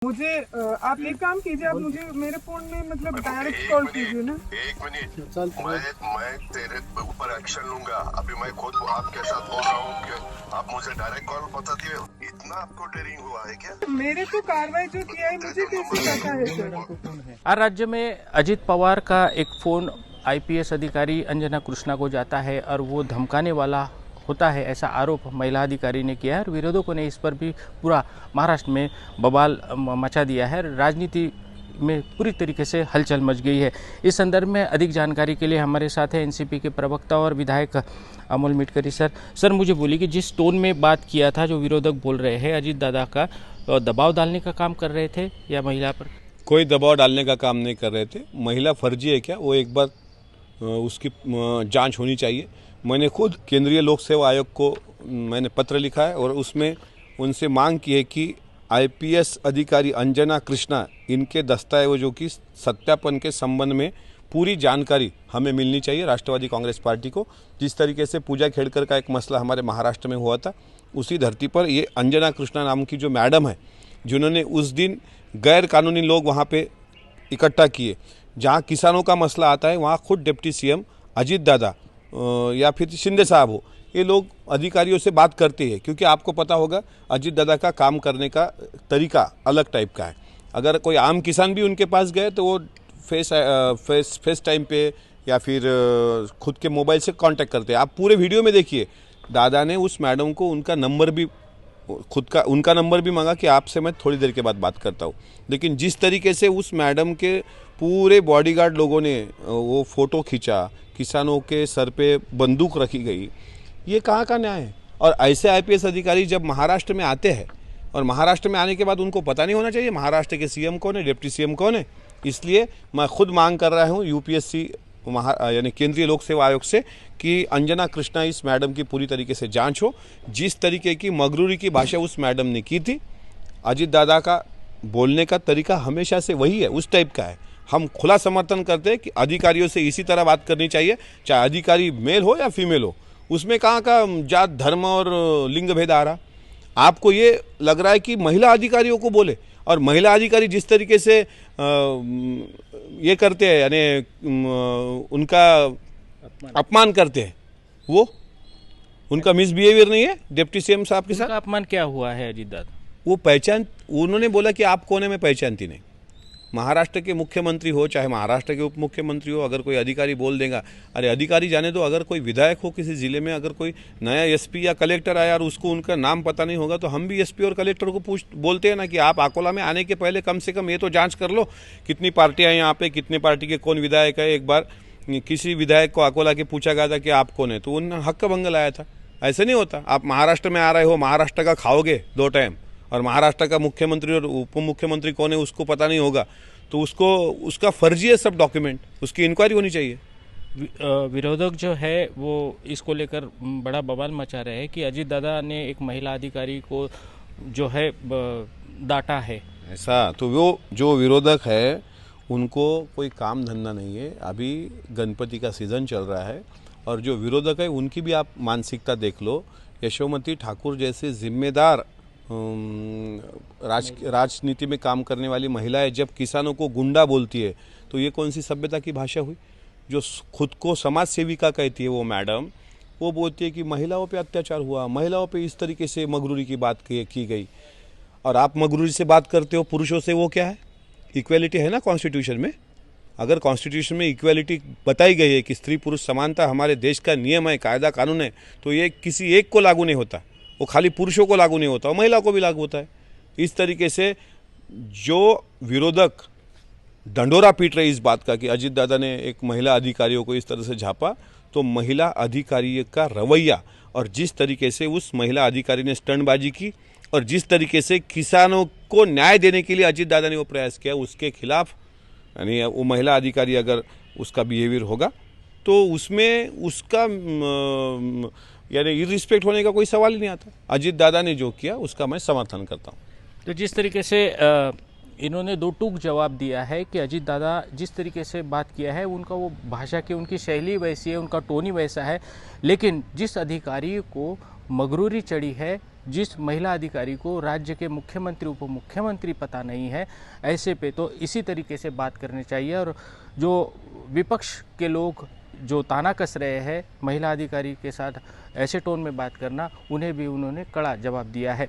मुझे आप एक काम कीजिए, आप मुझे मेरे फोन में मतलब डायरेक्ट कॉल कीजिए ना। एक मिनट, मैं तेरे ऊपर एक्शन लूंगा। अभी मैं खुद आपके साथ बोल रहा हूँ कि आप मुझे डायरेक्ट कॉल बताती है। इतना आपको डेयरिंग हुआ है क्या? मेरे तो कार्रवाई जो किया है मुझे कैसे पता है सर? आज राज्य में अजित पवार का एक फोन आईपीएस अधिकारी अंजना कृष्णा को जाता है और वो धमकाने वाला होता है, ऐसा आरोप महिला अधिकारी ने किया है और विरोधकों ने इस पर भी पूरा महाराष्ट्र में बवाल मचा दिया है। राजनीति में पूरी तरीके से हलचल मच गई है। इस संदर्भ में अधिक जानकारी के लिए हमारे साथ है एनसीपी के प्रवक्ता और विधायक अमोल मिटकरी सर मुझे बोलिए कि जिस टोन में बात किया था, जो विरोधक बोल रहे हैं अजित दादा का दबाव डालने का काम कर रहे थे या महिला पर? कोई दबाव डालने का काम नहीं कर रहे थे। महिला फर्जी है क्या, वो एक बार उसकी जांच होनी चाहिए। मैंने खुद केंद्रीय लोक सेवा आयोग को मैंने पत्र लिखा है और उसमें उनसे मांग की है कि आईपीएस अधिकारी अंजना कृष्णा इनके दस्तावेजों की सत्यापन के संबंध में पूरी जानकारी हमें मिलनी चाहिए राष्ट्रवादी कांग्रेस पार्टी को। जिस तरीके से पूजा खेड़कर का एक मसला हमारे महाराष्ट्र में हुआ था, उसी धरती पर ये अंजना कृष्णा नाम की जो मैडम है, जिन्होंने उस दिन गैर कानूनी लोग वहाँ पे इकट्ठा किए, जहाँ किसानों का मसला आता है, वहाँ खुद डिप्टी सीएम अजित दादा या फिर शिंदे साहब हो, ये लोग अधिकारियों से बात करते हैं। क्योंकि आपको पता होगा अजित दादा का काम करने का तरीका अलग टाइप का है। अगर कोई आम किसान भी उनके पास गए तो वो फेस टाइम पे या फिर खुद के मोबाइल से कांटेक्ट करते हैं। आप पूरे वीडियो में देखिए, दादा ने उस मैडम को उनका नंबर भी उनका नंबर भी मांगा कि आपसे मैं थोड़ी देर के बाद बात करता हूँ। लेकिन जिस तरीके से उस मैडम के पूरे बॉडीगार्ड लोगों ने वो फ़ोटो खींचा, किसानों के सर पे बंदूक रखी गई, ये कहाँ का न्याय है? और ऐसे आईपीएस अधिकारी जब महाराष्ट्र में आते हैं और महाराष्ट्र में आने के बाद उनको पता नहीं होना चाहिए महाराष्ट्र के सीएम कौन है, डिप्टी सीएम कौन है। इसलिए मैं खुद मांग कर रहा हूँ यूपीएससी यानी केंद्रीय लोक सेवा आयोग से कि अंजना कृष्णा इस मैडम की पूरी तरीके से जांच हो। जिस तरीके की मगरूरी की भाषा उस मैडम ने की थी, अजित दादा का बोलने का तरीका हमेशा से वही है, उस टाइप का है। हम खुला समर्थन करते हैं कि अधिकारियों से इसी तरह बात करनी चाहिए, चाहे अधिकारी मेल हो या फीमेल हो। उसमें कहाँ का जात धर्म और लिंग भेद आ रहा? आपको ये लग रहा है कि महिला अधिकारियों को बोले, और महिला अधिकारी जिस तरीके से ये करते हैं, यानी उनका अपमान करते हैं, वो उनका मिसबिहेवियर नहीं है डिप्टी सीएम साहब के साथ? अपमान क्या हुआ है अजित दादा? वो उन्होंने बोला कि आप कौन है, मैं पहचानती नहीं। महाराष्ट्र के मुख्यमंत्री हो चाहे महाराष्ट्र के उप मुख्यमंत्री हो, अगर कोई अधिकारी बोल देगा, अरे अधिकारी जाने दो, अगर कोई विधायक हो किसी ज़िले में, अगर कोई नया एसपी या कलेक्टर आया और उसको उनका नाम पता नहीं होगा, तो हम भी एसपी और कलेक्टर को बोलते हैं ना कि आप अकोला में आने के पहले कम से कम ये तो जांच कर लो कितनी पार्टियाँ हैं यहाँ पे, कितने पार्टी के कौन विधायक है। एक बार किसी विधायक को अकोला के पूछा गया था कि आप कौन है, तो उन्होंने हक्क भंग लाया था। ऐसे नहीं होता। आप महाराष्ट्र में आ रहे हो, महाराष्ट्र का खाओगे 2 टाइम, और महाराष्ट्र का मुख्यमंत्री और उप मुख्यमंत्री कौन है उसको पता नहीं होगा, तो उसका फर्जी है सब डॉक्यूमेंट, उसकी इंक्वायरी होनी चाहिए। विरोधक जो है वो इसको लेकर बड़ा बवाल मचा रहे हैं कि अजित दादा ने एक महिला अधिकारी को जो है डांटा है। ऐसा तो वो जो विरोधक है उनको कोई काम धंधा नहीं है। अभी गणपति का सीज़न चल रहा है और जो विरोधक है उनकी भी आप मानसिकता देख लो। यशोमती ठाकुर जैसे जिम्मेदार राजनीति में काम करने वाली महिलाएं जब किसानों को गुंडा बोलती है, तो ये कौन सी सभ्यता की भाषा हुई? जो खुद को समाज सेविका कहती है वो मैडम, वो बोलती है कि महिलाओं पे अत्याचार हुआ, महिलाओं पे इस तरीके से मगरूरी की बात की गई। और आप मगरूरी से बात करते हो पुरुषों से, वो क्या है? इक्वेलिटी है ना कॉन्स्टिट्यूशन में। अगर कॉन्स्टिट्यूशन में इक्वेलिटी बताई गई है कि स्त्री पुरुष समानता हमारे देश का नियम है, कायदा कानून है, तो ये किसी एक को लागू नहीं होता, वो खाली पुरुषों को लागू नहीं होता, वो महिला को भी लागू होता है। इस तरीके से जो विरोधक डंडोरा पीट रहे इस बात का कि अजित दादा ने एक महिला अधिकारियों को इस तरह से झापा, तो महिला अधिकारी का रवैया और जिस तरीके से उस महिला अधिकारी ने स्टंटबाजी की और जिस तरीके से किसानों को न्याय देने के लिए अजित दादा ने वो प्रयास किया, उसके खिलाफ, यानी वो महिला अधिकारी अगर उसका बिहेवियर होगा तो उसमें उसका यानी इरिस्पेक्ट होने का कोई सवाल ही नहीं आता। अजित दादा ने जो किया उसका मैं समर्थन करता हूँ। तो जिस तरीके से इन्होंने 2 टूक जवाब दिया है कि अजित दादा जिस तरीके से बात किया है, उनका वो भाषा की उनकी शैली वैसी है, उनका टोन ही वैसा है, लेकिन जिस अधिकारी को मगरूरी चढ़ी है जिस महिला अधिकारी को राज्य के मुख्यमंत्री उप मुख्यमंत्री पता नहीं है, ऐसे पे तो इसी तरीके से बात करनी चाहिए। और जो विपक्ष के लोग जो ताना कस रहे हैं महिला अधिकारी के साथ ऐसे टोन में बात करना, उन्हें भी उन्होंने कड़ा जवाब दिया है।